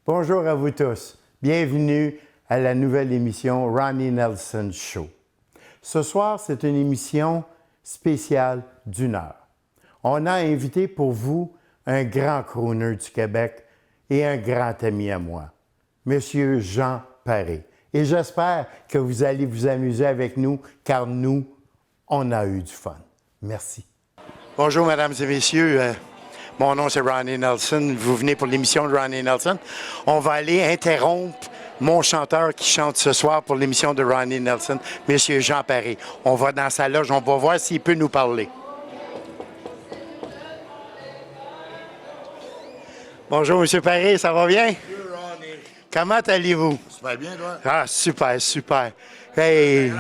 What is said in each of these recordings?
Bonjour à vous tous. Bienvenue à la nouvelle émission Ronnie Nelson Show. Ce soir, c'est une émission spéciale d'1 heure. On a invité pour vous un grand crooner du Québec et un grand ami à moi, Monsieur Jean Paré. Et j'espère que vous allez vous amuser avec nous, car nous, on a eu du fun. Merci. Bonjour, mesdames et messieurs. Mon nom, c'est Ronnie Nelson. Vous venez pour l'émission de Ronnie Nelson. On va aller interrompre mon chanteur qui chante ce soir pour l'émission de Ronnie Nelson, Monsieur Jean Paré. On va dans sa loge, on va voir s'il peut nous parler. Bonjour, Monsieur Paré, ça va bien? Bonjour, Ronnie. Comment allez-vous? Ça va bien, toi? Ah, super, super. Hey,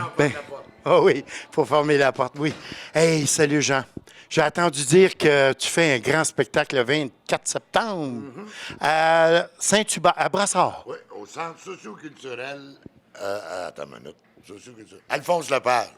oh oui, faut fermer la porte, oui. Hey, salut Jean. J'ai entendu dire que tu fais un grand spectacle le 24 septembre à Saint-Hubert, à Brassard. Oui, au centre socio-culturel. Attends une minute. Socio-culturel. Alphonse Lepage.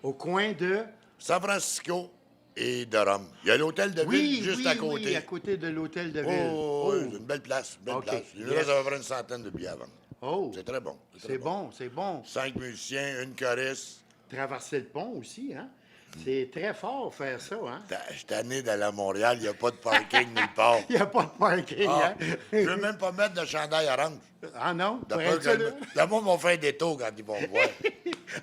Au coin de... San Francisco et de Rome. Il y a l'hôtel de ville juste à côté. Oui, à côté de l'hôtel de ville. Oh, c'est une belle place. Belle OK. place. Il reste à peu près une centaine de billets à vendre. Oh, C'est très bon. c'est bon, c'est bon. 5 musiciens, une choriste. Traverser le pont aussi, hein? C'est très fort faire ça, hein? Je suis tanné d'aller à Montréal, il n'y a pas de parking nulle part. Il n'y a pas de parking, Ah, hein? je ne veux même pas mettre de chandail orange. Ah non? Pour D'après être sûr, le monde va faire un détour quand ils vont me voir.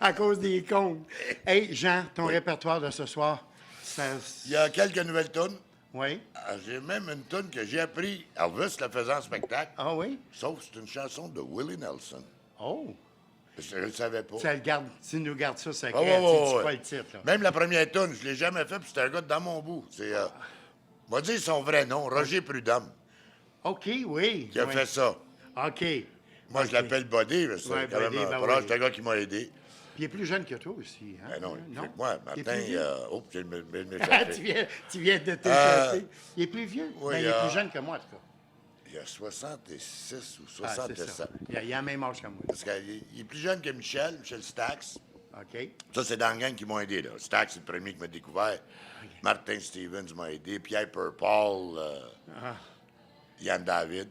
à cause des comptes. Hey, Jean, ton répertoire de ce soir, ça... Il y a quelques nouvelles tunes. Oui? J'ai même une tune que j'ai appris Elvis la faisant en spectacle. Ah oui? Sauf que c'est une chanson de Willie Nelson. Oh! Je ne le savais pas. Ça le garde, tu nous gardes ça secret, Ah, ouais, tu dis ouais. pas le titre, là. Même la première tune, je ne l'ai jamais fait, puis c'était un gars de dans mon bout. C'est, m'a dit son vrai nom, Roger Prudhomme, OK, oui. qui a oui. fait ça. OK. Moi, je l'appelle Buddy, mais c'est Ouais, quand même Buddy, un ben proche, oui. c'est un gars qui m'a aidé. Puis il est plus jeune que toi aussi, hein? Ben non, il est plus que moi. Il est Martin, plus vieux? j'ai me tu viens de t'échapper. Il est plus vieux? oui, Ben, il est plus jeune que moi, en tout cas. Il a 66 ou Ah, c'est 67 ça. ans. Il a la même âge que moi. Parce qu'il est plus jeune que Michel Stax. OK. Ça, c'est dans la gang qui m'ont aidé. Là. Stax, c'est le premier qui m'a découvert. Martin Stevens m'a aidé. Pierre Purple, Yann David,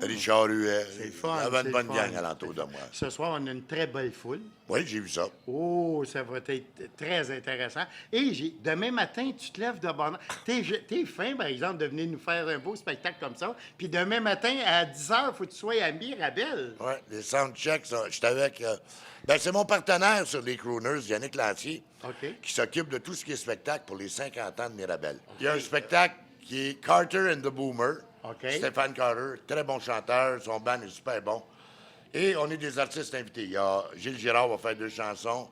Richard Huet. C'est le fun. Il y avait c'est une le bonne fun. gang alentour de moi. Ce soir, on a une très belle foule. Oui, j'ai vu ça. Oh, ça va être très intéressant. Et demain matin, tu te lèves de bonne heure. T'es fin, par exemple, de venir nous faire un beau spectacle comme ça. Puis demain matin, à 10 h, il faut que tu sois à Mirabel. Oui, les soundchecks, j'étais avec... c'est mon partenaire sur les Crooners, Yannick Lantier, OK. qui s'occupe de tout ce qui est spectacle pour les 50 ans de Mirabel. Il y a un spectacle qui est Carter and the Boomer. OK. Stéphane Carter, très bon chanteur, son band est super bon. Et on est des artistes invités. Il y a Gilles Girard va faire 2 chansons,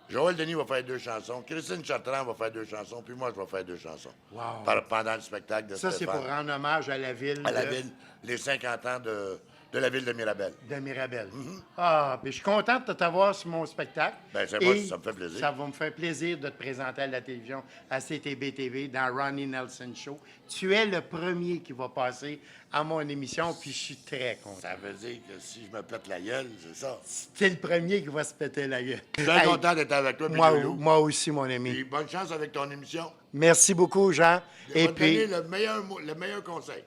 Joël Denis va faire 2 chansons, Christine Chartrand va faire 2 chansons, puis moi, je vais faire 2 chansons. Wow. Pendant le spectacle de Ça, c'est Stéphane. pour rendre hommage à la ville. À la ville, les 50 ans de la ville de Mirabel. De Mirabel. Ah, puis je suis contente de t'avoir sur mon spectacle. Ben, c'est moi, Et ça me fait plaisir. Ça va me faire plaisir de te présenter à la télévision, à CTB TV, dans Ronnie Nelson Show. Tu es le premier qui va passer à mon émission, puis je suis très content. Ça veut dire que si je me pète la gueule, c'est ça. C'est le premier qui va se péter la gueule. Je suis bien Hey, content d'être avec toi, moi, Pédolou. moi aussi, mon ami. Et bonne chance avec ton émission. Merci beaucoup, Jean. Je vais Et te puis, donner le meilleur conseil.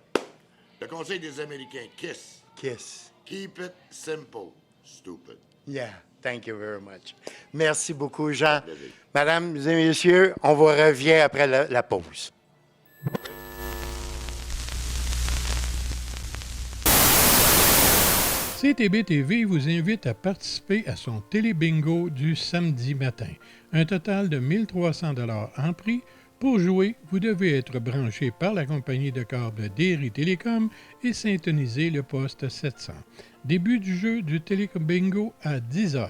Le conseil des Américains. Kiss. kiss. Keep it simple, stupid. Yeah, thank you very much. Merci beaucoup, Jean. plaisir. Mesdames et messieurs, on vous revient après la pause. CTB TV vous invite à participer à son télé-bingo du samedi matin. Un total de 1 300 $ en prix. Pour jouer, vous devez être branché par la compagnie de câble Derry Télécom et syntoniser le poste 700. Début du jeu du télé-bingo à 10 h.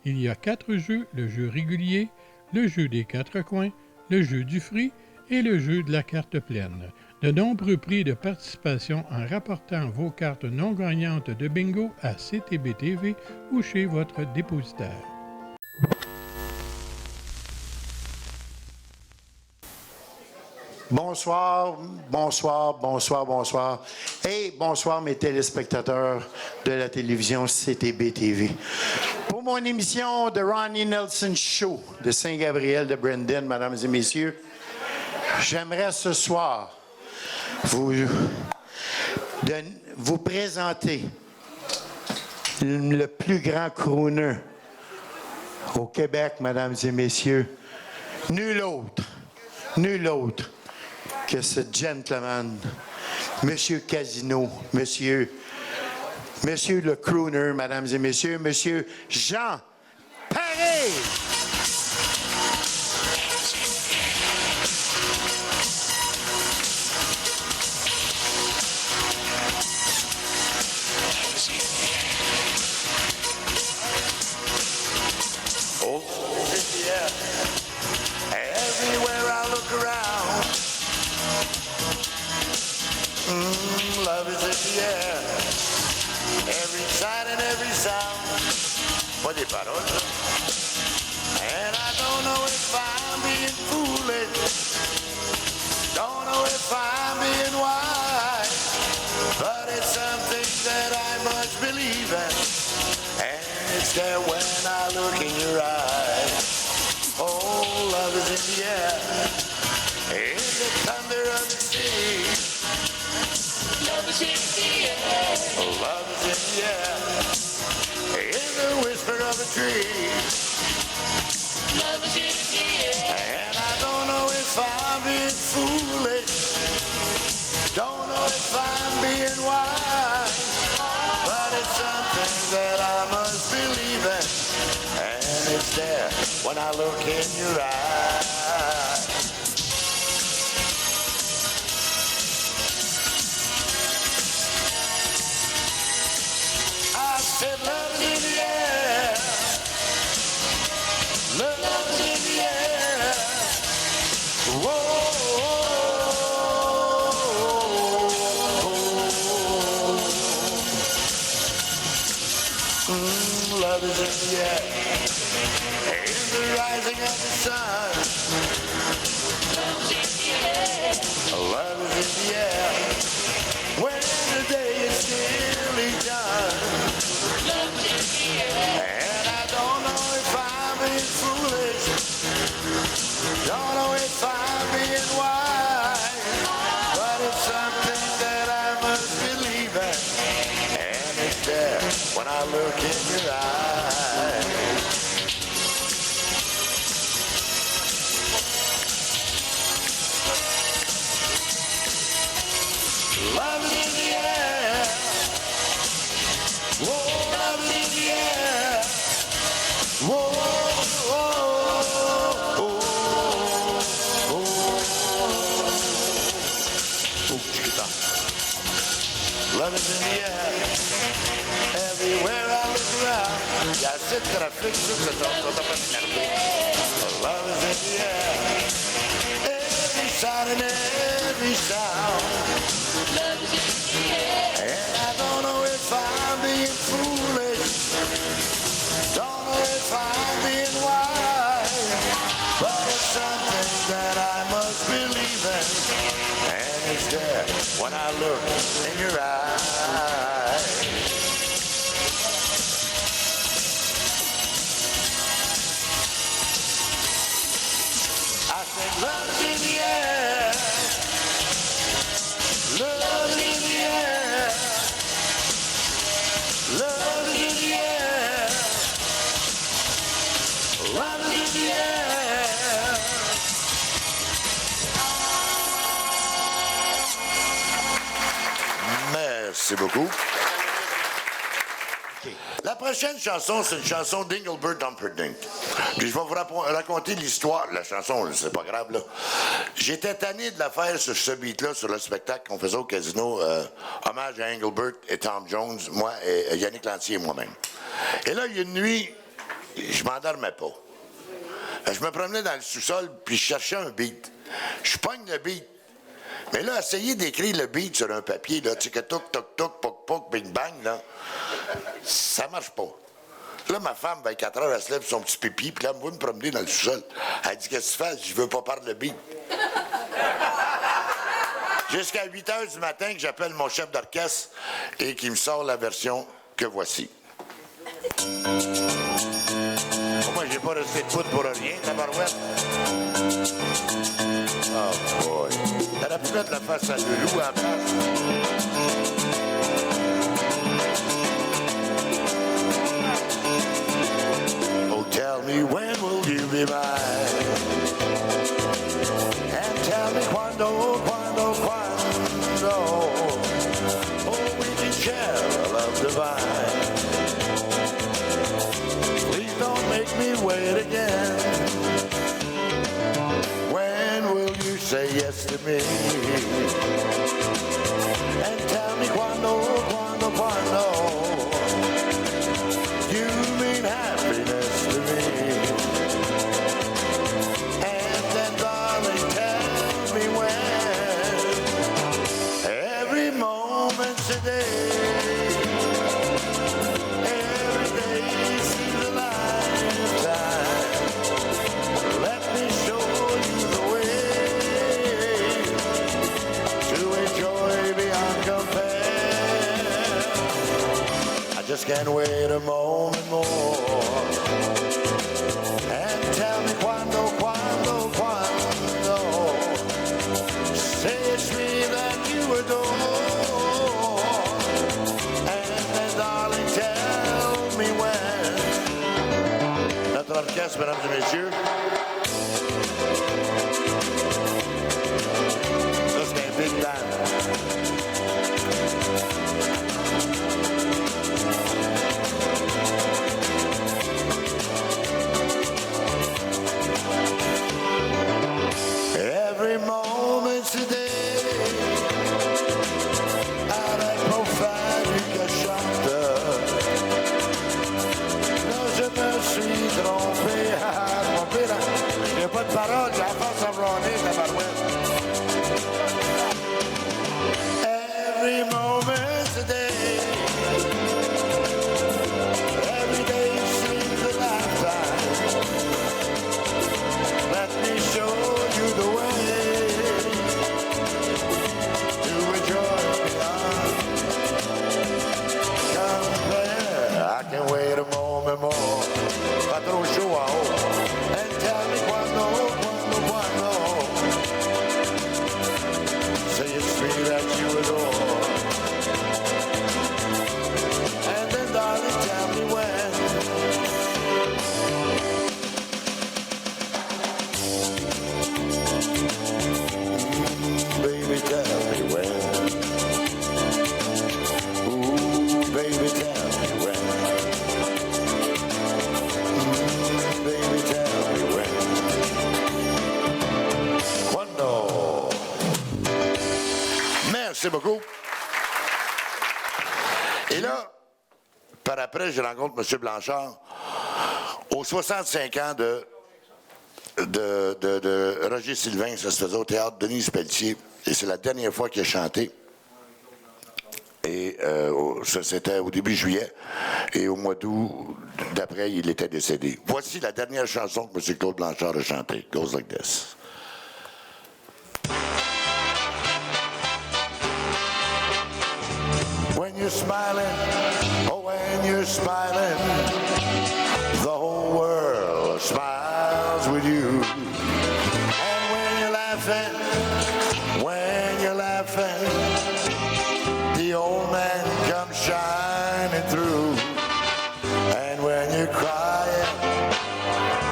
Il y a 4 jeux, le jeu régulier, le jeu des 4 coins, le jeu du fruit et le jeu de la carte pleine. De nombreux prix de participation en rapportant vos cartes non gagnantes de bingo à CTB TV ou chez votre dépositaire. Bonsoir, bonsoir, bonsoir, bonsoir. Et bonsoir mes téléspectateurs de la télévision CTB TV. Pour mon émission de Ronnie Nelson Show de Saint-Gabriel de Brandon, mesdames et messieurs, j'aimerais ce soir vous vous présenter le plus grand crooner au Québec, mesdames et messieurs. Nul autre que ce gentleman, Monsieur Casino, Monsieur le crooner, mesdames et messieurs, Monsieur Jean Paré. Everywhere I look around, love is in the air. Every sight and every sound. Pas des paroles. And I don't know if I'm being foolish. Don't know if I'm being wise. But it's something that I must believe in. And it's there when I look in your eyes. Oh, love is in the air, in the thunder of the sea. Love is in the air. Love is in the air, in the whisper of a tree. Love is in the air. And I don't know if I'm being foolish. Don't know if I'm being wise. But it's something that I must believe in. And it's there when I look in your eyes. I said love is in the air. Love is in the air. Whoa. Love is in the air. In the rising of the sun. Love is in the air. Love is in the air. When the day is nearly done. Love is in the air. And I don't know if I'm being foolish. Don't know if I'm being wise. But it's something that I must believe in. And it's there when I look in your eyes. Love is in the air. Whoa, love is in the air. Whoa, oh, oh, oh, chiquita. Love is in the air. Everywhere I look around. Il y a assez de trafic sur cette autre Love is in the air. Every sight and every sound. Love is in the air. And I don't know if I'm being foolish. Don't know if I'm being wise. But it's something that I must believe in. And it's there when I look in your eyes. I said love is in the air. Love is in the air. Love is in the air. Love is in the air. Merci beaucoup. La prochaine chanson, c'est une chanson d'Engelbert Humperdinck. Puis je vais vous raconter l'histoire. La chanson, c'est pas grave, là. J'étais tanné de la faire sur ce beat-là, sur le spectacle qu'on faisait au casino, hommage à Engelbert et Tom Jones, moi et Yannick Lantier et moi-même. Et là, il y a une nuit, je m'endormais pas. Je me promenais dans le sous-sol, puis je cherchais un beat. Je pogne le beat. Mais là, essayer d'écrire le beat sur un papier, là, tu sais, que toc, toc, toc, poc, poc, bing, bang, là, ça marche pas. Là, ma femme, 24 heures, elle se lève son petit pipi, puis là, elle me voit me promener dans le sous-sol. Elle dit, qu'est-ce que tu fais? Je veux pas parler de beat. Jusqu'à 8 heures du matin, que j'appelle mon chef d'orchestre et qu'il me sort la version que voici. Moi, j'ai pas resté de foot pour rien, tabarouette. Oh boy. T'aurais pu mettre la face à Loulou à la place. me wait again? When will you say yes to me? And tell me cuando, cuando, cuando you mean happiness to me. And then darling, tell me when. Every moment's a day. Every day seems a lifetime. Let me show you the way to enjoy beyond compare. I just can't wait a moment more. And tell me cuando, cuando, cuando. Say it's me that you adore. And then darling, tell me when. Notre orchestre, mesdames et messieurs. Ça, c'est un big band. Every moment's a day. Avec mon frère que chante. Non, je me suis trompé. Trompé, là. Il n'y a pas de parole, j'ai la force à blonder, la barouette. Every moment's a day. Every day seems a lifetime. Let me show you the way to enjoy beyond compare. I can wait a moment more. Pas trop chaud en haut. And tell me cuando, cuando, cuando. Say it's me that you adore. And then darling, tell me when. Baby, tell me when. Ooh, baby, tell me when. Baby, tell me when. Quando? Merci beaucoup. Et là, par après, je rencontre M. Blanchard aux 65 ans de Roger Sylvain, ça se faisait au théâtre Denise Pelletier, et c'est la dernière fois qu'il a chanté. Et ça, c'était au début juillet, et au mois d'août d'après, il était décédé. Voici la dernière chanson que M. Claude Blanchard a chantée. Goes like this. When you're smiling, oh, when you're smiling, the whole world smiles with you. And when you're laughing, the old man comes shining through. And when you're crying,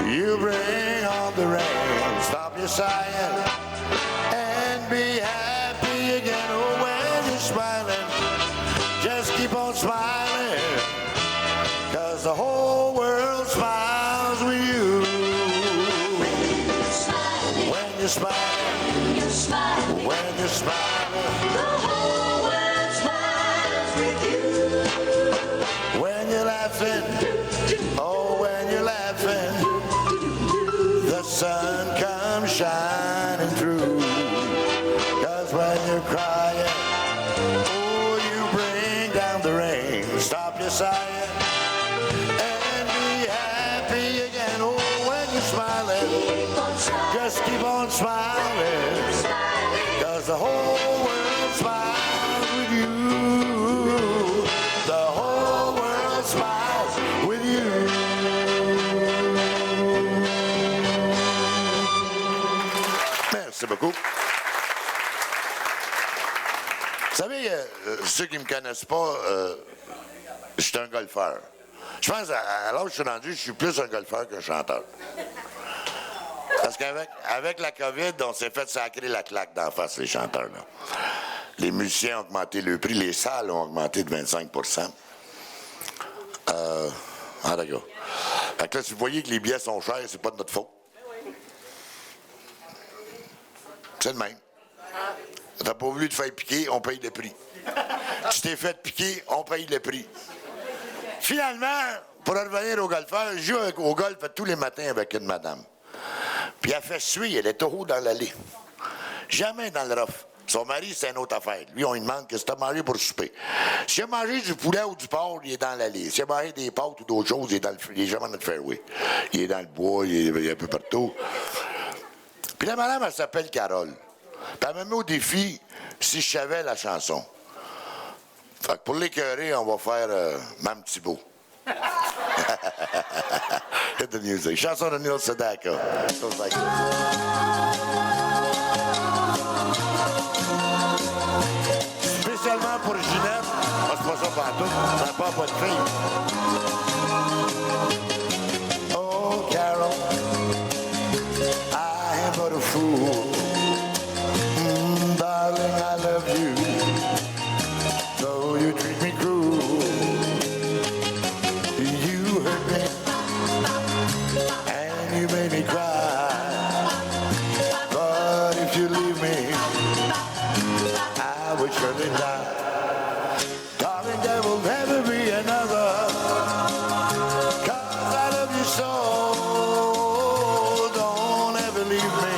you bring on the rain. Stop your sighing and be happy again. Oh, when you're smiling, just keep on smiling, 'cause the whole world smiles with you. When you're smiling, when you're smiling, the whole world smiles with you. when you're laughing, oh, when you're laughing, the sun comes shining through. 'Cause when you're crying, oh, you bring down the rain. Stop your sighing and be happy again. Oh, when you're smiling, just keep on smiling, 'cause the whole world smiles with you. The whole world smiles with you. Merci beaucoup. Vous savez, ceux qui ne me connaissent pas, je suis un golfeur. Je pense, à l'âge où je suis rendu, je suis plus un golfeur qu'un chanteur. Parce qu'avec la COVID, on s'est fait sacrer la claque d'en face, les chanteurs. Là. Les musiciens ont augmenté le prix, les salles ont augmenté de 25 d'accord. Fait que là, si vous voyez que les billets sont chers, c'est pas de notre faute. C'est le même. T'as pas voulu te faire piquer, on paye le prix. Tu t'es fait piquer, on paye le prix. Finalement, pour revenir au golfeur, je joue au golf tous les matins avec une madame. Puis elle fait suer, elle est trop haut dans l'allée. Jamais dans le rough. Son mari, c'est une autre affaire. Lui, on lui demande qu'est-ce que tu as mangé pour souper. S'il a mangé du poulet ou du porc, il est dans l'allée. S'il a mangé des pâtes ou d'autres choses, il est jamais dans le fairway. Il est dans le bois, il est un peu partout. Puis la madame, elle s'appelle Carole. Puis elle me met au défi si je savais la chanson. Fait que pour l'écœurer, on va faire Mme Thibault. Hit the music. Chanson de Neil Sedaka. Goes like this. Spécialement pour Ginette. Ah, c'est pas ça partout. Ça n'a pas de fille. Oh, Carol, I am but a fool. Darling, I love you. Though you treat me cruel. You hurt me. And you made me cry. But if you leave me, I would surely die. Darling, there will never be another. 'Cause I love you so. Don't ever leave me.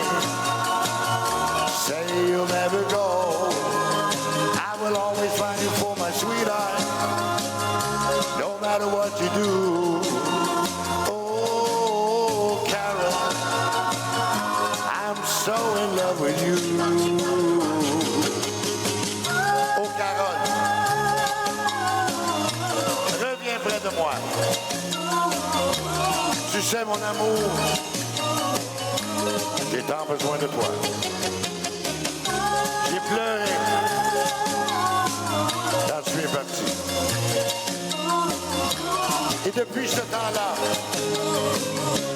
Say you'll never go. I will always find you for my sweetheart. No matter what you do. Oh, Carol, I'm so in love with you. Oh, Carole, reviens près de moi. Tu sais, mon amour, j'ai tant besoin de toi. J'ai pleuré quand tu es parti. Et depuis ce temps-là,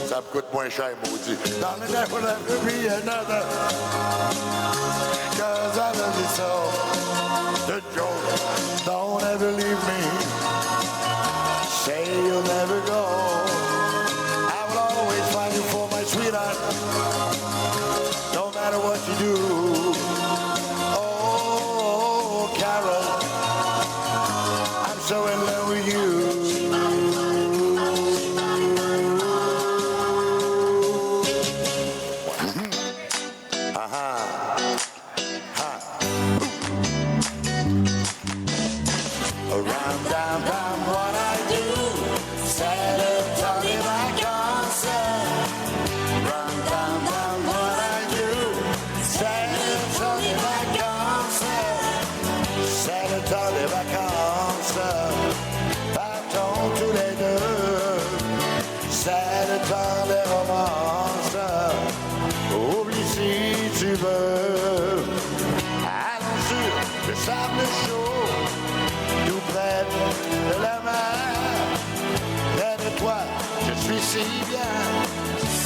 ça me coûte moins cher, maudit. Dans le never will be another. 'Cause I love you so. The joke, don't ever leave me. Say you'll never go. I will always find you for my sweetheart. No matter what you do. Oh, Carol, I'm so in love with you. Around downtown, what I do, Saturday night concert. Around downtown, what I do, Saturday night concert. Saturday vacances, partons tous les deux. Saturday romances, oublie si tu veux. Allons sur le sable chaud, tout près de la mer. Près de toi, je suis si bien.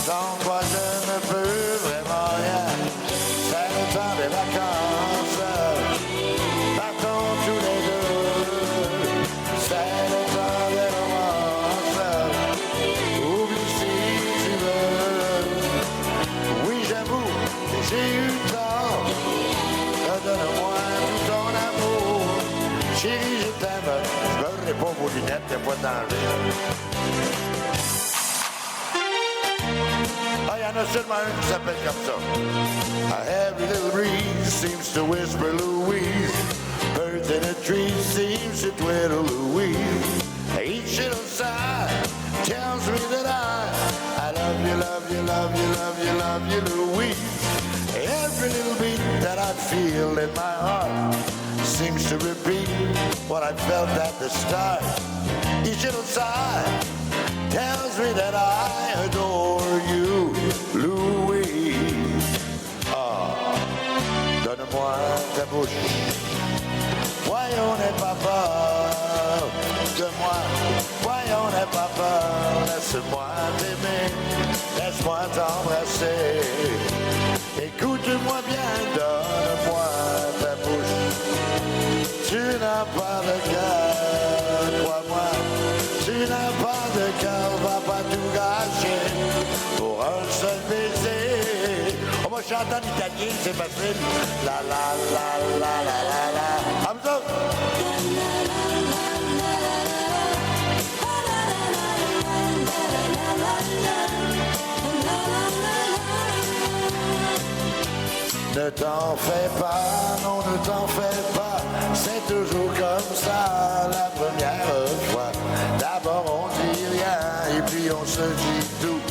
Sans toi, je ne peux vraiment rien. C'est le temps des vacances. Partons tous les deux. C'est le temps des romances. Oublie si tu veux. Oui, j'avoue que j'ai eu tort. Redonne-moi tout ton amour. Chérie, je t'aime. Je beurrerai pas vos lunettes, y'a pas de danger. Ah, y en a seulement un qui s'appelle comme ça. A heavy little breeze seems to whisper Louise. Birds in a tree seems to twitter Louise. Each little sigh tells me that I love you, love you, love you, love you, love you, Louise. Every little beat that I feel in my heart seems to repeat what I felt at the start. Each little sigh tells me that I adore you, Louise. Ah, donne-moi ta bouche. Voyons, n'aie pas peur de moi. Voyons, n'aie pas peur. Laisse-moi t'aimer. Laisse-moi t'embrasser. Écoute-moi bien, donne-moi ta bouche. Tu n'as pas de cœur, crois-moi. Tu n'as pas de cœur, va pas tout va chanter en italien, c'est facile. La la la la la la la. Comme ça. Ne t'en fais pas, non, ne t'en fais pas, c'est toujours comme ça la première fois. D'abord on dit rien et puis on se dit tout.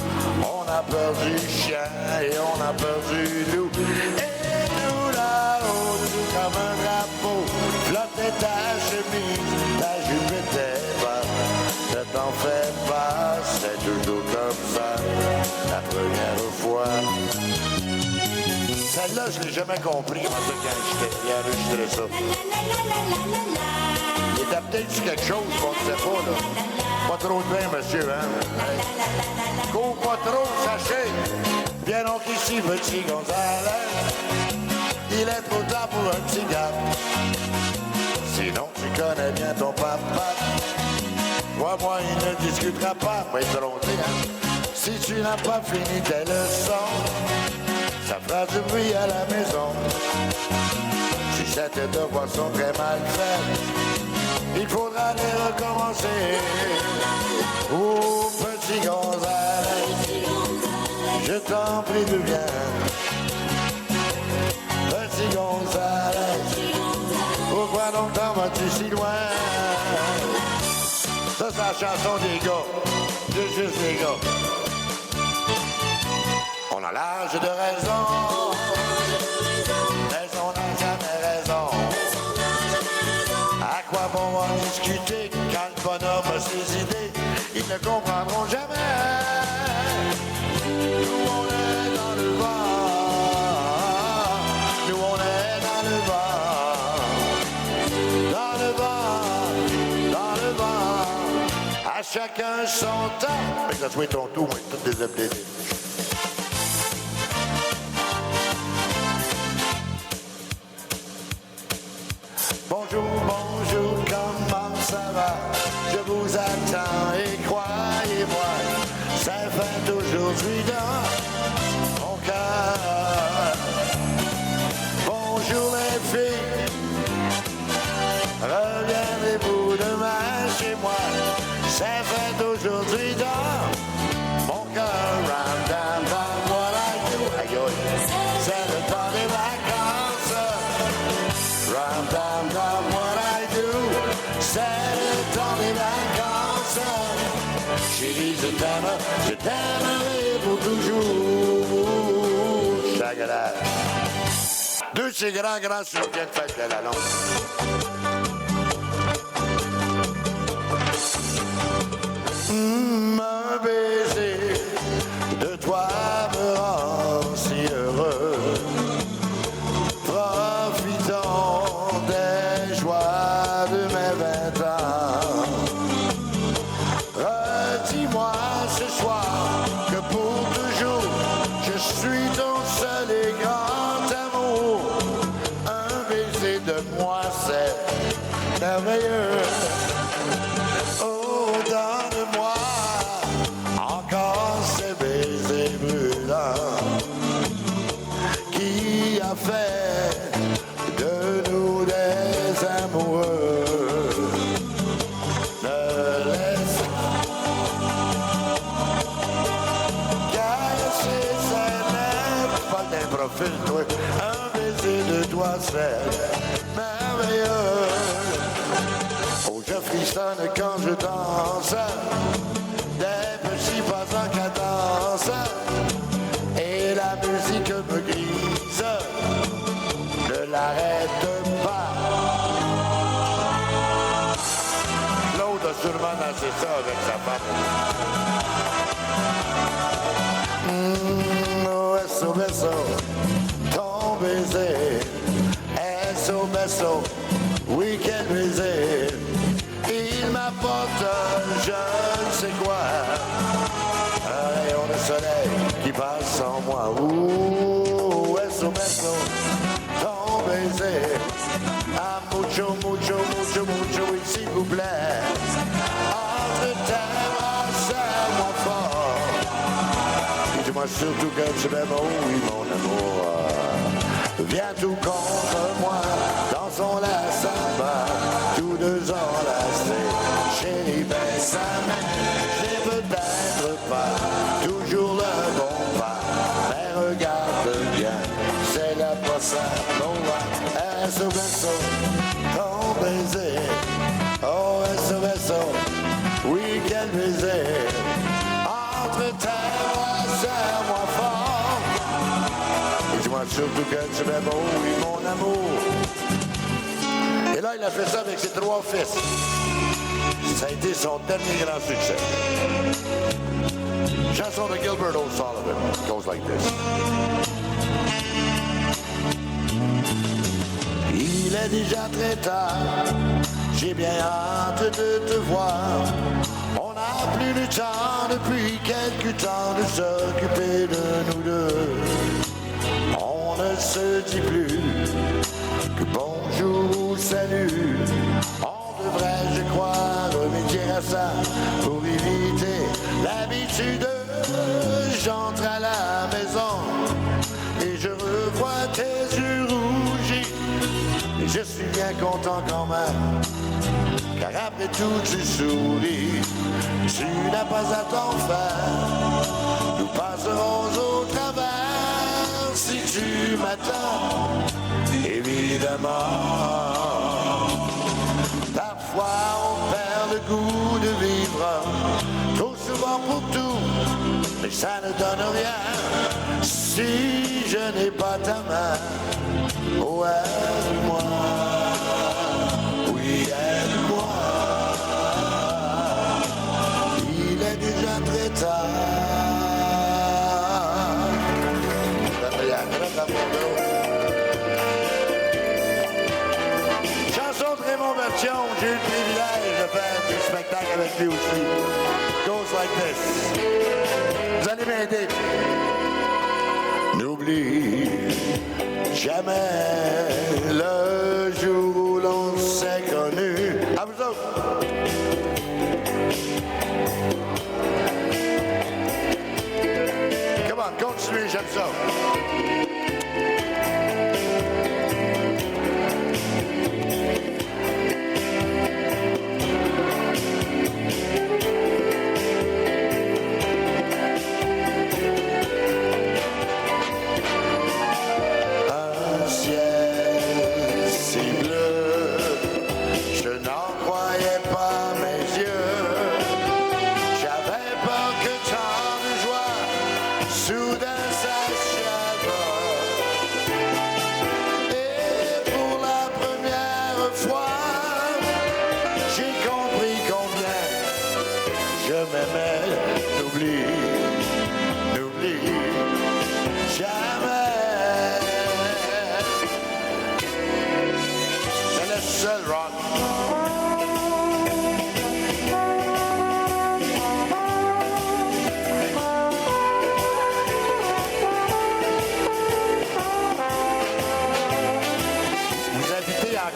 On a peur du chien et on a peur du loup. Et nous là-haut, tout comme un drapeau, flottait ta chemise, ta jupe était bas. Ne t'en fais pas, c'est toujours comme ça la première fois. Celle-là, je l'ai jamais compris comment ça quand j'ai enregistré ça. Il était peut-être sur quelque chose qu'on ne sait pas, là. Pas trop de vin, monsieur, hein? Hey. Cours pas trop, sachez. Bien donc ici, petit Gonzalez. Il est trop tard pour un petit gars. Sinon, tu connais bien ton papa. Crois-moi, il ne discutera pas, va être rondé, hein? Si tu n'as pas fini tes leçons, ça fera du bruit à la maison. Si tes devoirs sont très mal faits, il faudra les recommencer. Oh, petit Gonzalez, je t'en prie de bien. Petit Gonzalez, pourquoi donc t'en vas-tu si loin? Ça, c'est la chanson des gars, juste les gars. On a l'âge de raison, mais on n'a jamais raison. À quoi bon en discuter quand le bonhomme a ses idées? Ils ne comprendront jamais. Nous on est dans le vent, nous on est dans le vent, dans le vent, dans le vent. À chacun son temps. Mais ça soit ton tour, moi, toutes des updates. Bonjour, bonjour, comment ça va? Je vous attends et croyez-moi, ça fait aujourd'hui dans mon cœur. Bonjour les filles, reviendrez-vous demain chez moi? Ça fait aujourd'hui dans mon cœur. Round down, down, what I do. Aïe, aïe, c'est le temps des vacances. Round down, down, what I do, c'est le temps des vacances. Chérie, je t'aimerai pour toujours. Chagrin. Deux de ces grands soutiens de fête de la longue. Un baiser de toi me rend si heureux. Profitons des joies de mes 20 ans. Redis-moi ce soir que pour toujours je suis ton seul et grand amour. Un baiser de moi c'est merveilleux. Oh, donne-moi encore ces baisers brûlants qui a fait de nous des amoureux. Ne laisse caresser ses lèvres, pas d'un profil, toi. Un baiser de toi, c'est merveilleux. Oh, je frissonne quand je danse, des petits pas en cadence, et la musique me grise, ne l'arrête pas. Claude a sûrement dansé ça avec sa femme. Oh, eso, beso, ton baiser, eso, beso, week-end baiser. Il m'apporte je ne sais quoi, un rayon de soleil qui passe en moi. Ouh, eso, beso, ton baiser. Ah, mucho, mucho, mucho, mucho, oui, s'il vous plaît. Entre tes bras, serre-moi fort. Dis-moi surtout que tu m'aimes, oh oui, mon amour. Viens tout contre moi, dansons la samba, tous deux enlacés. Chérie, baisse sa main, j'ai peut-être pas toujours le bon pas, mais regarde bien, c'est la bossa nova. SOS, ton baiser, oh SOS, oui quel baiser. Entre tes bras, serre-moi fort. Dis-moi surtout que tu m'aimes, oh oui mon amour. Et là il a fait ça avec ses 3 fils. Ça a été son dernier grand succès. Chanson de Gilbert O'Sullivan. Goes like this. Il est déjà très tard, j'ai bien hâte de te voir. On n'a plus le temps depuis quelque temps de s'occuper de nous deux. On ne se dit plus que bonjour ou salut. On devrait, je crois, remédier à ça pour éviter l'habitude. J'entre à la maison et je revois tes yeux rougis. Et je suis bien content quand même, car après tout tu souris. Tu n'as pas à t'en faire, nous passerons au travers si tu m'attends, évidemment. Parfois on perd le goût de vivre, trop souvent pour tout, mais ça ne donne rien si je n'ai pas ta main. Oh, aide-moi, oui, aide-moi. Il est déjà très tard. Chanson de Raymond Bertion, j'ai eu le privilège de faire du spectacle avec lui aussi. Goes like this. Vous allez m'aider. N'oublie jamais le jour où l'on s'est connu. À vous autres. Come on, continuez, j'aime ça.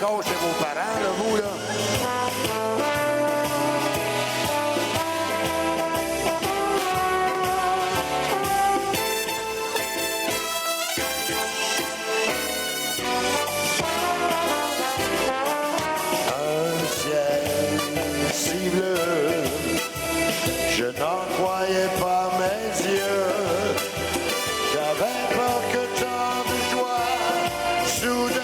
Encore chez vos parents, là, vous, là? Un ciel si bleu, je n'en croyais pas mes yeux. J'avais peur que tant de joie soudain.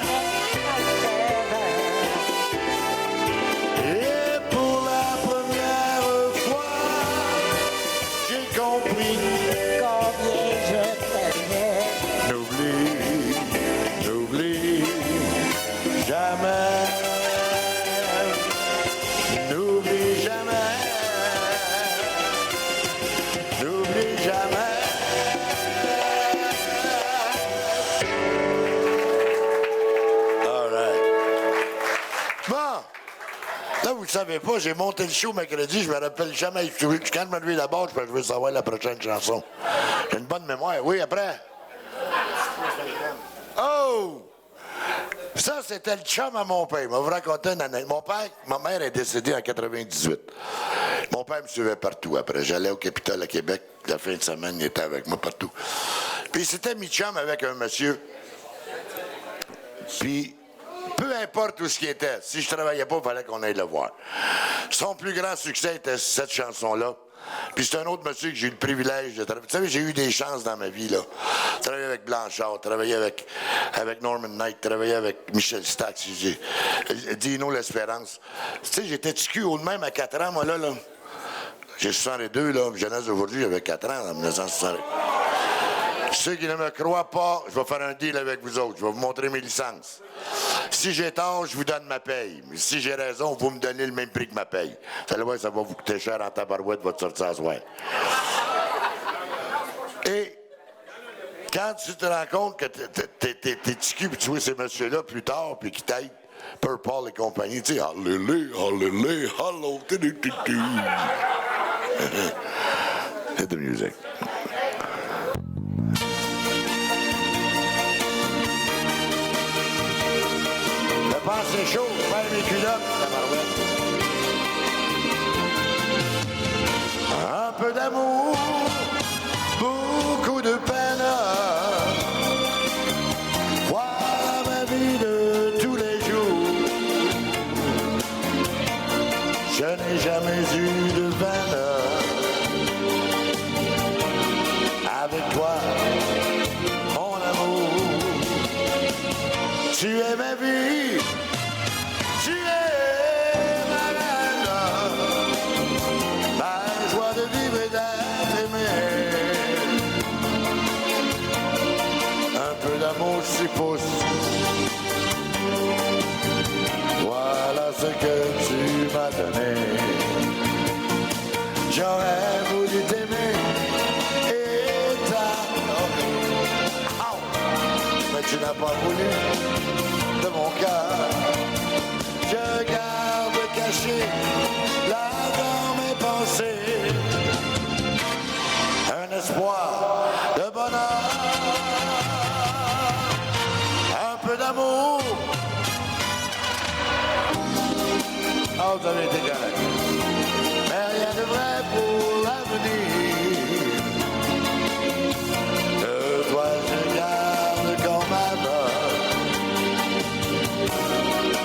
Vous ne savez pas, j'ai monté le show mercredi, je me rappelle jamais. Quand je me lever la barre, je veux savoir la prochaine chanson. J'ai une bonne mémoire. Oui, après? Oh! Ça, c'était le chum à mon père. Il m'a raconté une anecdote. Mon père, ma mère est décédée en 98. Mon père me suivait partout. Après, j'allais au Capitole à Québec. La fin de semaine, il était avec moi partout. Puis c'était mi-chum avec un monsieur. Puis, peu importe où ce qui était, si je travaillais pas, il fallait qu'on aille le voir. Son plus grand succès était cette chanson-là. Puis c'est un autre monsieur que j'ai eu le privilège de travailler. Vous savez, j'ai eu des chances dans ma vie, là. Travailler avec Blanchard, travailler avec Norman Knight, travailler avec Michel Stax, Dino L'Espérance. Tu sais, j'étais TQ haut de même à 4 ans, moi, là. J'ai 62, là. Jeunesse d'aujourd'hui, j'avais 4 ans, en 1962. Ceux qui ne me croient pas, je vais faire un deal avec vous autres. Je vais vous montrer mes licences. Si j'ai tort, je vous donne ma paye. Mais si j'ai raison, vous me donnez le même prix que ma paye. Vous allez voir, ça va vous coûter cher en tabarouette, votre sortie à soir. Et quand tu te rends compte que t'es ticu, puis tu vois ces messieurs-là plus tard, puis qui t'aident, Purple et compagnie, tu sais, hallelujah, hallelujah, hello, tu. C'est de musique. Je pense que c'est chaud, faire mes culottes, tabarouette. Un peu d'amour, beaucoup de peine. Voilà ma vie de tous les jours. Je n'ai jamais eu de peine. Avec toi, mon amour, tu es ma vie. Tu es ma reine, ma joie de vivre et d'être aimé. Un peu d'amour suppose. Voilà ce que tu m'as donné. J'aurais voulu t'aimer et mais tu n'as pas voulu de mon cœur. Je garde caché là dans mes pensées un espoir de bonheur, un peu d'amour. Ah, vous avez été correct. Mais rien de vrai pour l'avenir. De toi je garde comme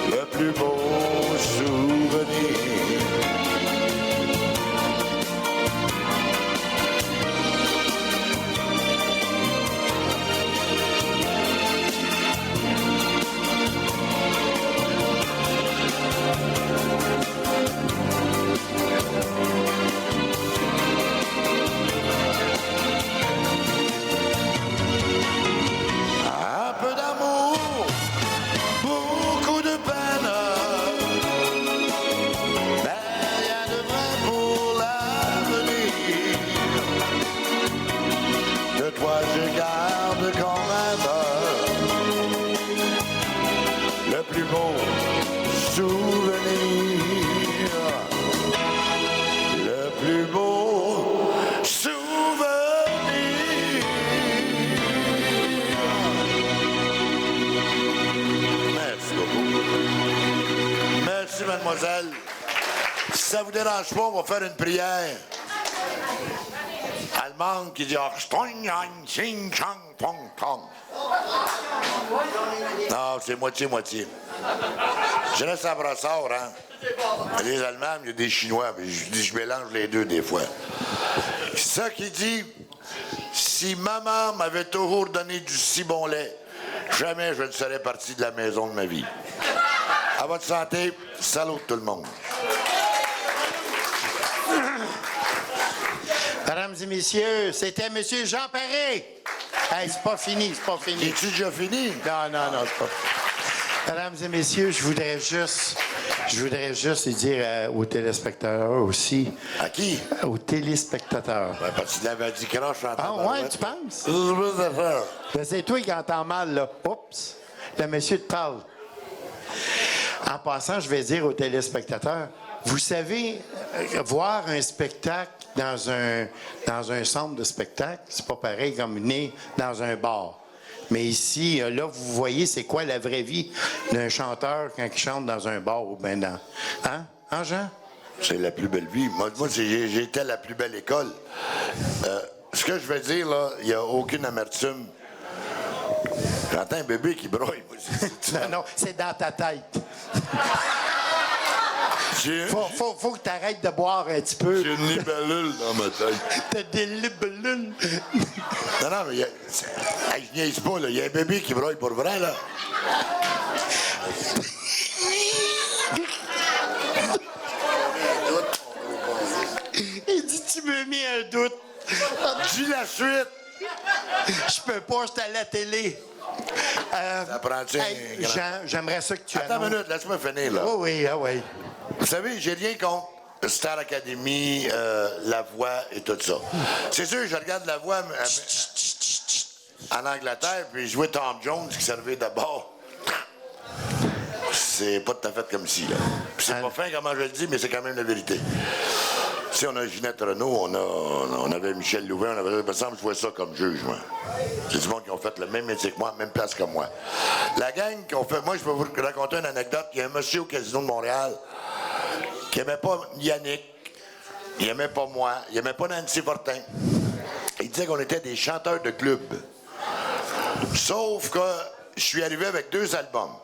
le plus beau souvenir. Un peu d'amour, beaucoup de peine, mais rien de vrai pour l'avenir. De toi je garde quand même le plus beau souvenir. Le plus beau souvenir. Merci beaucoup. Merci, mademoiselle. Si ça vous dérange pas, on va faire une prière allemande qui dit non, c'est moitié-moitié. Je laisse à Brassard, hein? Il y a des Allemands, il y a des Chinois, mais je mélange les deux des fois. Ça qui dit, si maman m'avait toujours donné du si bon lait, jamais je ne serais parti de la maison de ma vie. À votre santé, salut tout le monde. Mesdames et messieurs, c'était M. Jean Paré. Hey, c'est pas fini, c'est pas fini. Es-tu déjà fini? Non, c'est pas. Mesdames et messieurs, je voudrais juste dire aux téléspectateurs aussi. À qui? Aux téléspectateurs. Ben, parce qu'il avait dit croche en Ah ouais, tu penses? penses? Ben, c'est toi qui entends mal, là. Oups! Le monsieur te parle. En passant, je vais dire aux téléspectateurs, vous savez, voir un spectacle dans un centre de spectacle, c'est pas pareil comme venir dans un bar. Mais ici, là, vous voyez, c'est quoi la vraie vie d'un chanteur quand il chante dans un bar ou bien dans... Hein? Hein, Jean? C'est la plus belle vie. Moi j'étais à la plus belle école. Ce que je veux dire, là, il n'y a aucune amertume. J'entends un bébé qui broye. Non, c'est dans ta tête. Faut que tu arrêtes de boire un petit peu. J'ai une libellule dans ma tête. T'as des libellules. Non, mais je niaise pas, là. Il y a un bébé qui broye pour vrai, là. Il dit, tu me mis un doute. Dis la suite. Je peux pas, j'étais à la télé. Ça prend-tu un grand- Jean, j'aimerais ça que tu Attends une annonces. minute, laisse-moi finir, là. Oh oui, ah oui. Vous savez, j'ai rien contre Star Academy, La Voix et tout ça. C'est sûr, je regarde La Voix en Angleterre, puis je vois Tom Jones qui servait d'abord. C'est pas tout à fait comme si, là. Puis c'est pas fin comment je le dis, mais c'est quand même la vérité. Si on a Ginette Renault, on avait Michel Louvain, on avait... Il me semble que je vois ça comme juge, moi. C'est du monde qui ont fait le même métier que moi, même place que moi. La gang qu'on fait... Moi, je peux vous raconter une anecdote. Il y a un monsieur au Casino de Montréal qui aimait pas Yannick, il aimait pas moi, il aimait pas Nancy Fortin. Il disait qu'on était des chanteurs de club. Sauf que je suis arrivé avec 2 albums.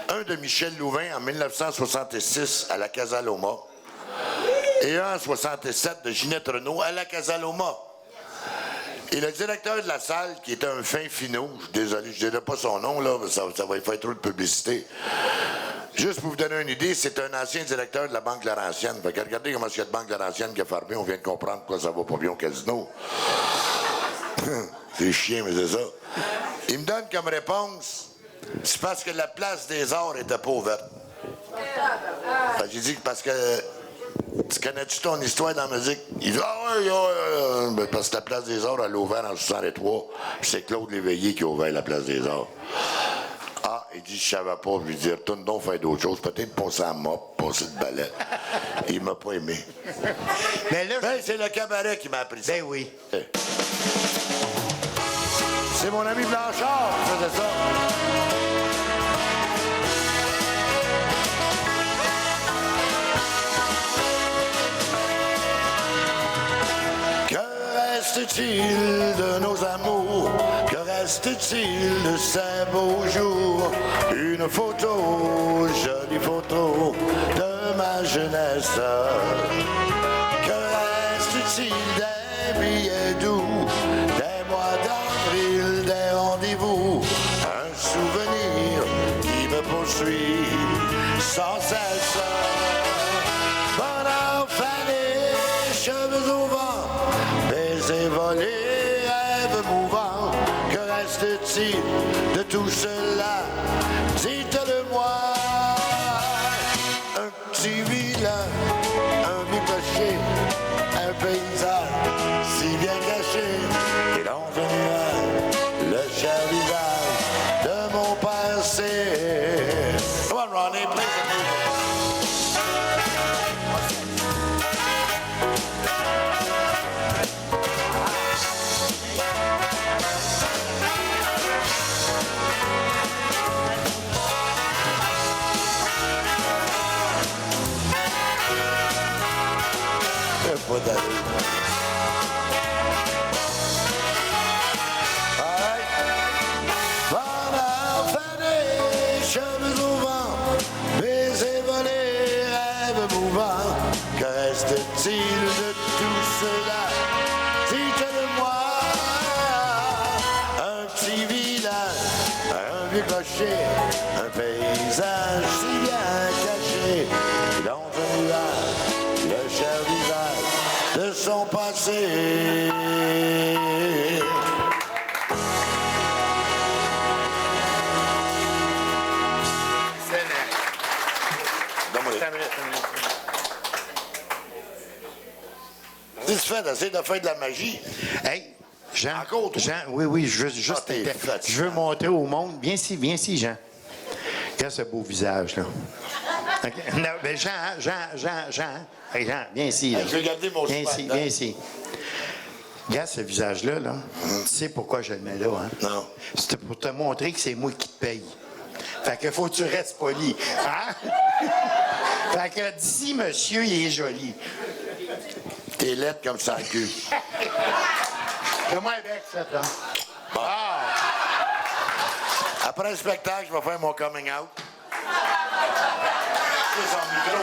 Un de Michel Louvain en 1966 à la Casa Loma et un en 67 de Ginette Renault à la Casa Loma. Et le directeur de la salle, qui était un fin finot, je suis désolé, je ne dirai pas son nom, là, ça va faire trop de publicité. Juste pour vous donner une idée, c'est un ancien directeur de la Banque Laurentienne. Fait que regardez comment il y a de Banque Laurentienne qui a fermé, on vient de comprendre pourquoi ça va pas bien au casino. C'est chiant, mais c'est ça. Il me donne comme réponse, c'est parce que la place des arts était pas ouverte. Fait que j'ai dit, parce que... Tu connais-tu ton histoire dans la musique? Il dit, ah ouais, ben, parce que la Place des Arts, elle a ouvert en 63. C'est Claude Léveillé qui a ouvert la Place des Arts. Ah, il dit, je savais pas. Je lui dis, retourne donc faire d'autres choses. Peut-être passer à mop, passer de ballet. Il m'a pas aimé. Mais là, Ben, c'est le cabaret qui m'a appris ça. ben oui. C'est mon ami Blanchard qui faisait ça. Que reste-t-il de nos amours? Que reste-t-il de ces beaux jours? Une photo, jolie photo de ma jeunesse. Que reste-t-il des billets doux, des mois d'avril, des rendez-vous? Un souvenir qui me poursuit sans cesse. Bonheur fané, cheveux au vent, baisers volés, rêves mouvants. Que reste-t-il de tout cela? Dites-le-moi. Un petit village, un vieux clocher, un paysage si bien caché. Et dans un nuage, le cher visage de mon passé. Come on, Ronnie, play some music. Pas d'allure. All right. Bonheur fané, cheveux au vent, baisers volés, rêves mouvants. Que reste-t-il de tout cela? Dites-le-moi. Un petit village, un vieux clocher, un paysage si bien caché. Dans un nuage, le cher visage de son passé. Qu'est-ce que tu fais d'essayer de faire de la magie? Hey, Jean. Encore, toi? Jean, oui, je veux juste. Ah, t'es fatiguant. Je veux montrer au monde. Viens ici, Jean. Regarde ce beau visage, là. OK. Non, mais Jean. Hey, Jean, viens ici, là. Je vais garder mon Viens spot, ici, hein. viens ici. Regarde ce visage-là, là. Tu sais pourquoi je le mets là, hein? Non. C'était pour te montrer que c'est moi qui te paye. Fait que faut que tu restes poli. Hein? Fait que d'ici, monsieur, il est joli. T'es laide comme ça, le cul. Fais-moi avec ça, là. Après le spectacle, je vais faire mon coming out. C'est son micro,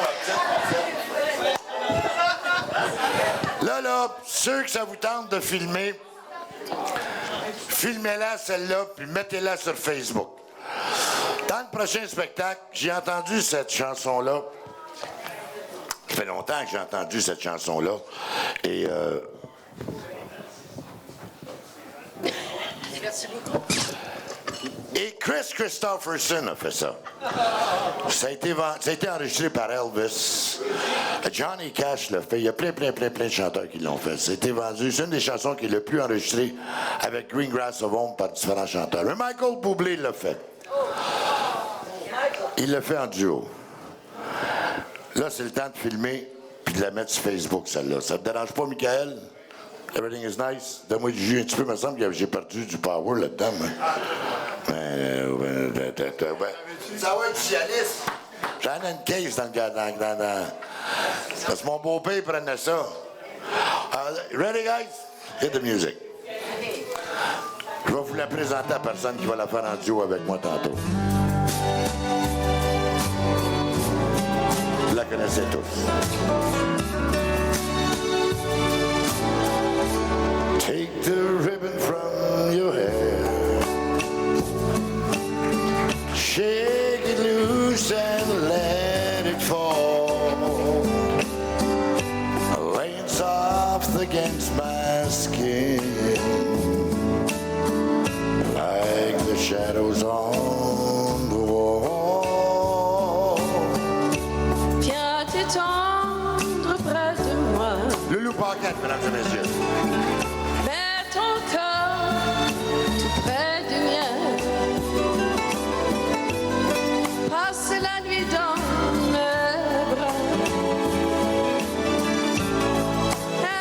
Là, ceux que ça vous tente de filmer, filmez-la, celle-là, puis mettez-la sur Facebook. Dans le prochain spectacle, j'ai entendu cette chanson-là. Ça fait longtemps que j'ai entendu cette chanson-là. Et Merci beaucoup. Et Chris Christopherson a fait ça. Ça a été enregistré par Elvis. Johnny Cash l'a fait. Il y a plein de chanteurs qui l'ont fait. Ça a été vendu. C'est une des chansons qui est le plus enregistrée avec Greengrass of Home par différents chanteurs. Mais Michael Bublé l'a fait. Il l'a fait en duo. Là, c'est le temps de filmer puis de la mettre sur Facebook, celle-là. Ça te dérange pas, Michael? Everything is nice. Donne-moi du jus un petit peu. Il me semble que j'ai perdu du power là-dedans. Ça va être socialiste. J'en ai une case dans le dans. Parce que mon beau-père prenait ça. Ready, guys? Hit the music. Je vais vous la présenter à la personne qui va la faire en duo avec moi tantôt. Vous la connaissez tous. Take the ribbon from your hair. Shake it loose and let it fall. Laying soft against my skin, like the shadows on the wall. Viens t'étendre près de moi. Loulou Paquette, mesdames et messieurs. Mets ton corps tout près du mien. Passe la nuit dans mes bras.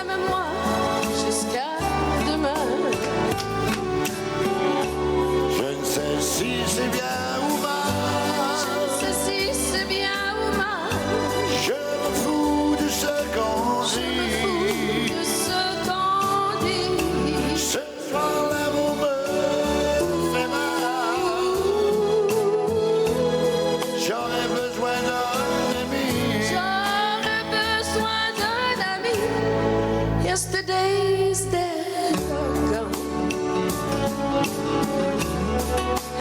Aime-moi jusqu'à demain. Je ne sais si c'est bien ou mal. Je ne sais si c'est bien ou mal. Je me fous de ce qu'on Je me dit. fous de ce qu'on dit. Ce soir l'amour me fait mal. J'aurais besoin d'un ami. J'aurais besoin d'un ami. Yesterday's dead or gone,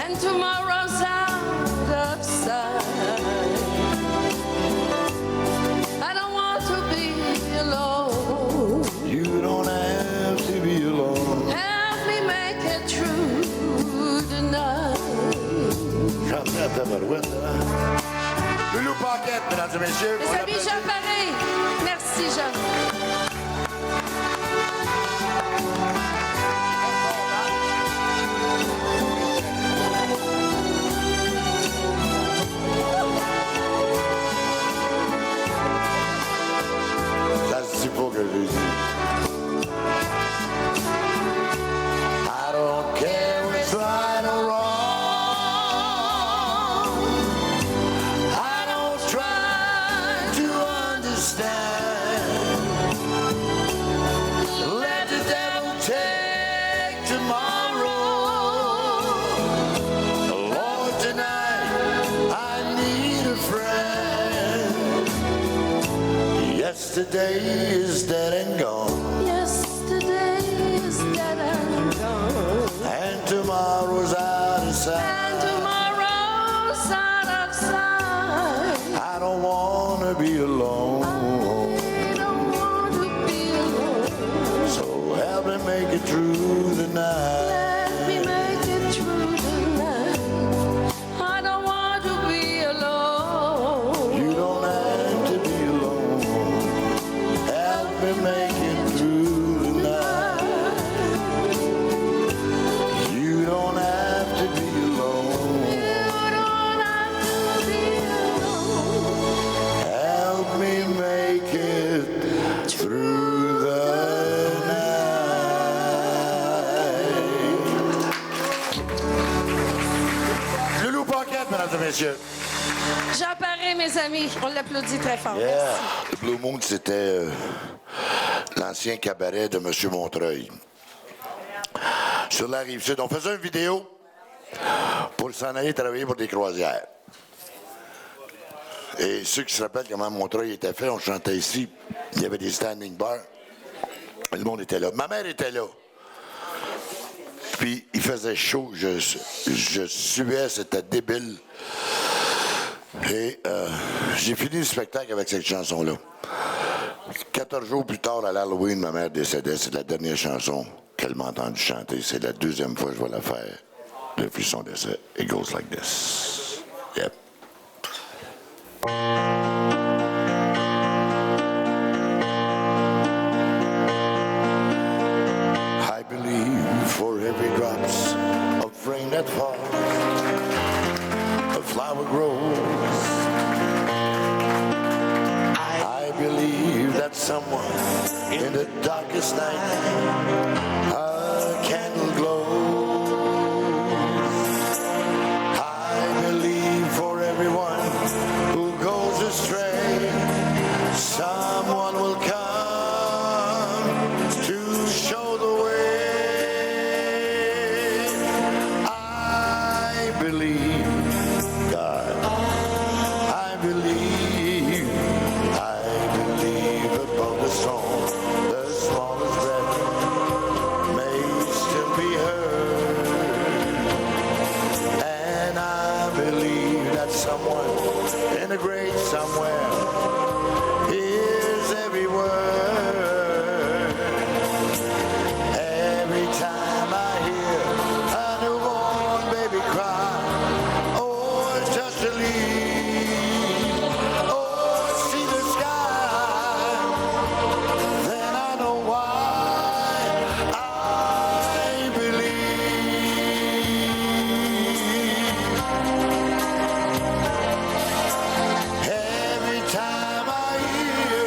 and tomorrow's out of sight. I don't want to be alone. You don't have to be alone. Help me make it through tonight. J'entends ta barouette, là. Loulou Paquette, mesdames et messieurs. Mes on amis l'applaudit. Jean Paré, merci Jean. Ça se dit pas que je le dis. I don't care if it's right or wrong. I don't try to understand. Let the devil take tomorrow. Lord, tonight I need a friend. Yesterday is dead and gone, Yesterday is dead and gone, and tomorrow's out of sight. and tomorrow's out of sight. I don't wanna be alone, I don't want to be alone. so help me make it through the night. Let me make it through the night. I don't want to be alone. You don't have to be alone. Help me make it through the night. You don't have to be alone. You don't have to be alone. Help me make it through the night. Loulou Paquette, mesdames et messieurs. Jean Paré, mes amis. On l'applaudit très fort. Yeah. Merci. Le Blue Moon, c'était l'ancien cabaret de M. Montreuil. Sur la Rive-Sud. On faisait une vidéo pour s'en aller travailler pour des croisières. Et ceux qui se rappellent comment Montreuil était fait, on chantait ici. Il y avait des standing bars. Le monde était là. Ma mère était là. Puis il faisait chaud. Je suais, c'était débile. Et j'ai fini le spectacle avec cette chanson-là. 14 jours plus tard, à l'Halloween, ma mère décédait. C'est la dernière chanson qu'elle m'a entendu chanter. C'est la deuxième fois que je vais la faire depuis son décès. It goes like this. Yep. I believe for every drops of rain that falls, a flower grows. I believe that someone in the darkest night, a candle glows. I believe for everyone who goes astray, someone will come to show the way. I believe, God, I believe above the storm, the smallest breath may still be heard. And I believe that someone in the great somewhere hears every word. Every time I hear a newborn baby cry, oh, it's just a leaf, oh, see the sky, then I know why I believe. Every time I hear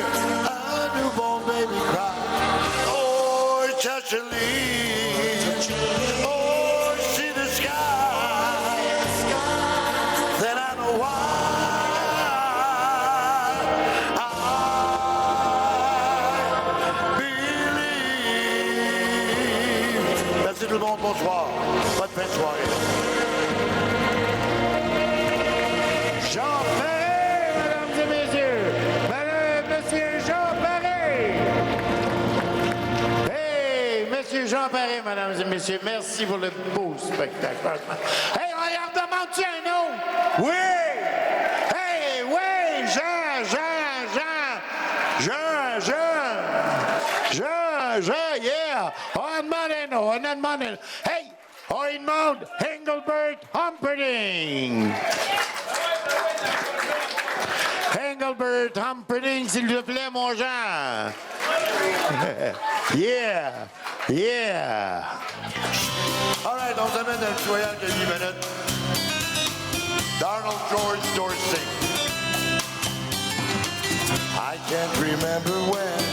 a newborn baby cry, oh, it's just a leaf, oh, see the sky, then I know why I believe. Merci tout le monde, bonsoir. Bonne fin de soirée. Jean Paré, mesdames et messieurs. Monsieur Jean Paré. Hey, monsieur Jean Paré, mesdames et messieurs, merci pour le beau spectacle. Franchement. Hey, on y en demande-tu un autre? Oui! Hey, oui! Jean, yeah! On demande un autre, on en demande un autre. Hey! On y demande Engelbert Humperdinck! Engelbert Humperdinck, s'il te plaît, mon Jean. Yeah, yeah. All right, on s'amène un petit voyage de 8 minutes. Donald George Dorsey. I can't remember when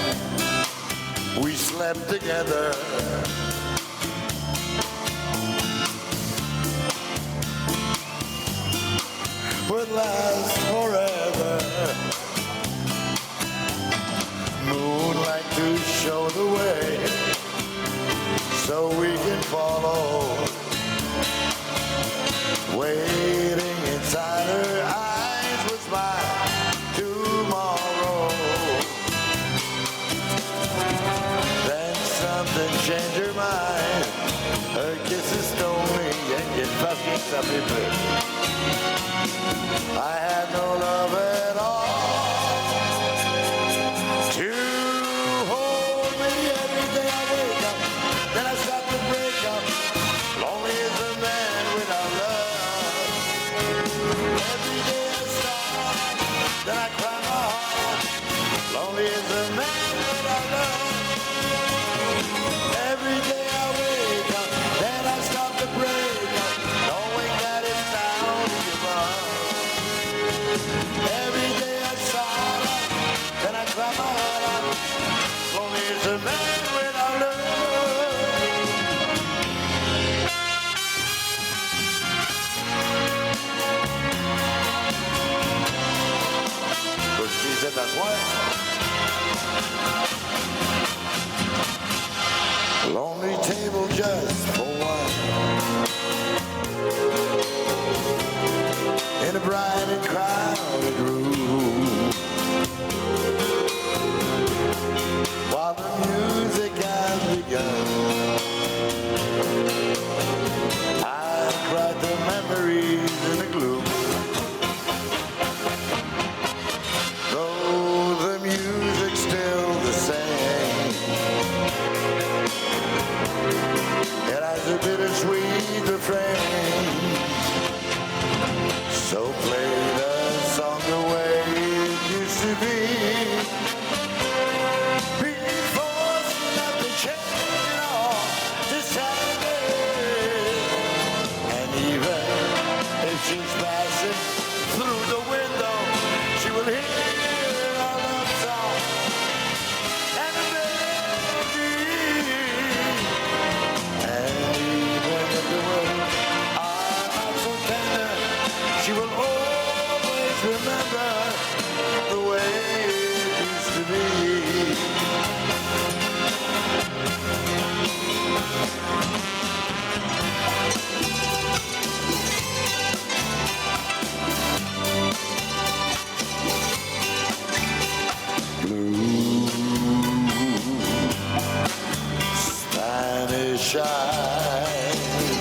we slept together. Would last forever. Moonlight to show the way, so we can follow. Waiting inside her eyes was my tomorrow. Then something changed her mind. Her kisses stole me and get fucking something blue. I had no love at all to hold me every day I wake up. Then I start to break up. Lonely is a man without love. Every day I stop, then I cry my heart. Lonely is a man without love. Every day I wake up, then I start to break up, knowing that it's down to your love. sweet refrain. So play the song the way it used to be. Before nothing changed at all this Saturday. And even if she's passing through the window, she will hear our love song and a melody. And even if the words are not so tender, she will always remember the way it used to be. Blue Spanish eyes,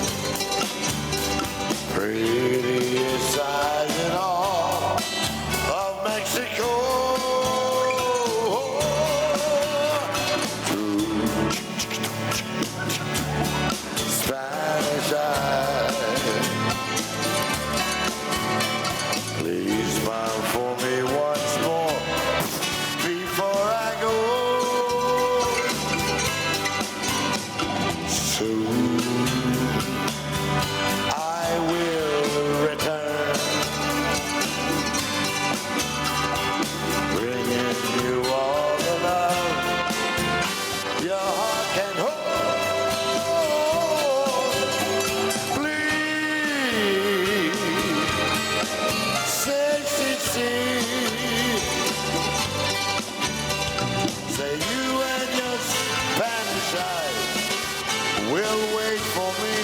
prettiest eyes in all of Mexico. Spanish eyes, please smile for me once more before I go. Soon I will return, bringing you all the love your heart can hold. Please say, say you and your Spanish eyes will wait for me.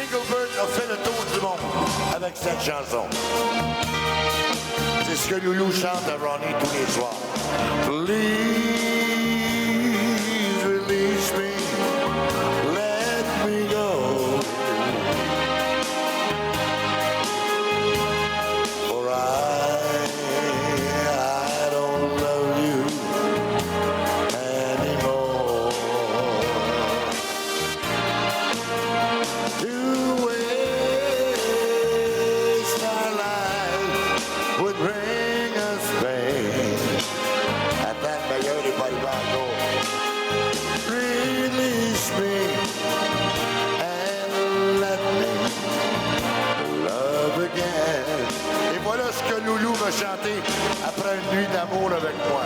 Engelbert a fait le tour du monde avec cette chanson. C'est ce que Loulou chante à Ronnie tous les soirs. Please release me, let me go. For I don't love you anymore. To waste our life would bring us pain. At that meilleur pas le bateau. Release me and let me love again. Et voilà ce que Loulou va chanter après une nuit d'amour avec moi.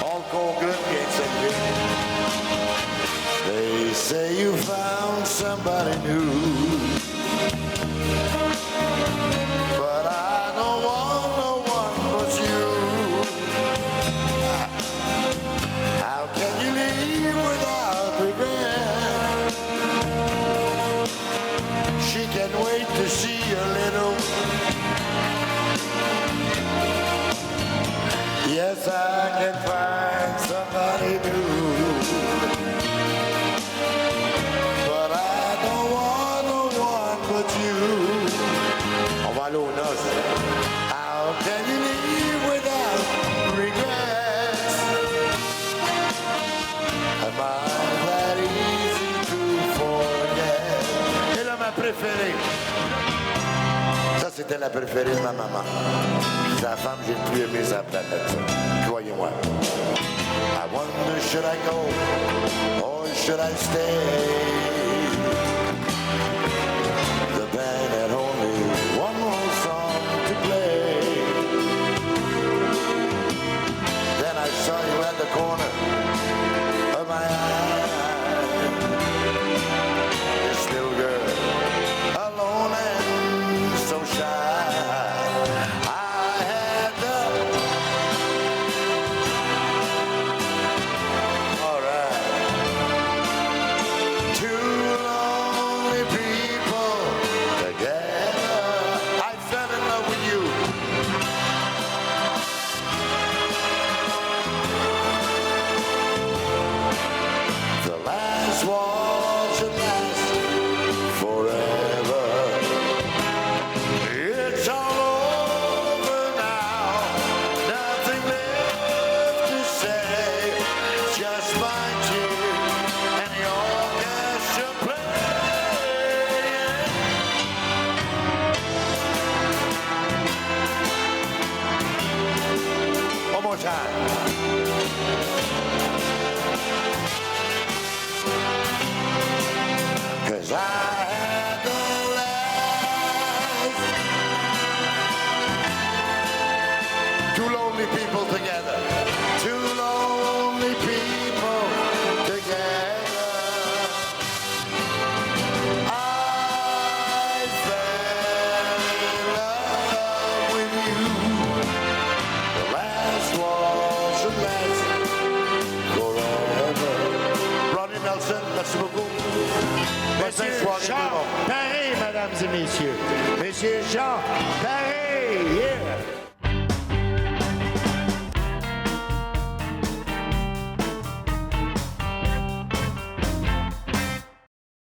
Hulk Hogan vient de s'élever. They say you found somebody new, but I don't want no one but you. How can you leave without regret? She can wait to see a little. Yes, I can find somebody new, but I don't want no one but you. On va aller aux noces. How can you leave without regrets? Am I that easy to forget? Et là, ma préférée. Ça, c'était la préférée de ma maman. C'est la femme que j'ai le plus aimée sur la planète, ça. Croyez-moi. I wonder, should I go or should I stay? The band had only one more song to play. Then I saw you at the corner of my eye. This little girl, alone and so shy. I had the all right to more time. 'Cause I had no last. Two lonely people together. Two lonely people together. I fell in love with you. The last was the last forever. Ronnie Nelson, merci beaucoup. Bonne fin de Monsieur soirée, tout le Jean monde. Paré, mesdames et messieurs. Monsieur Jean Paré.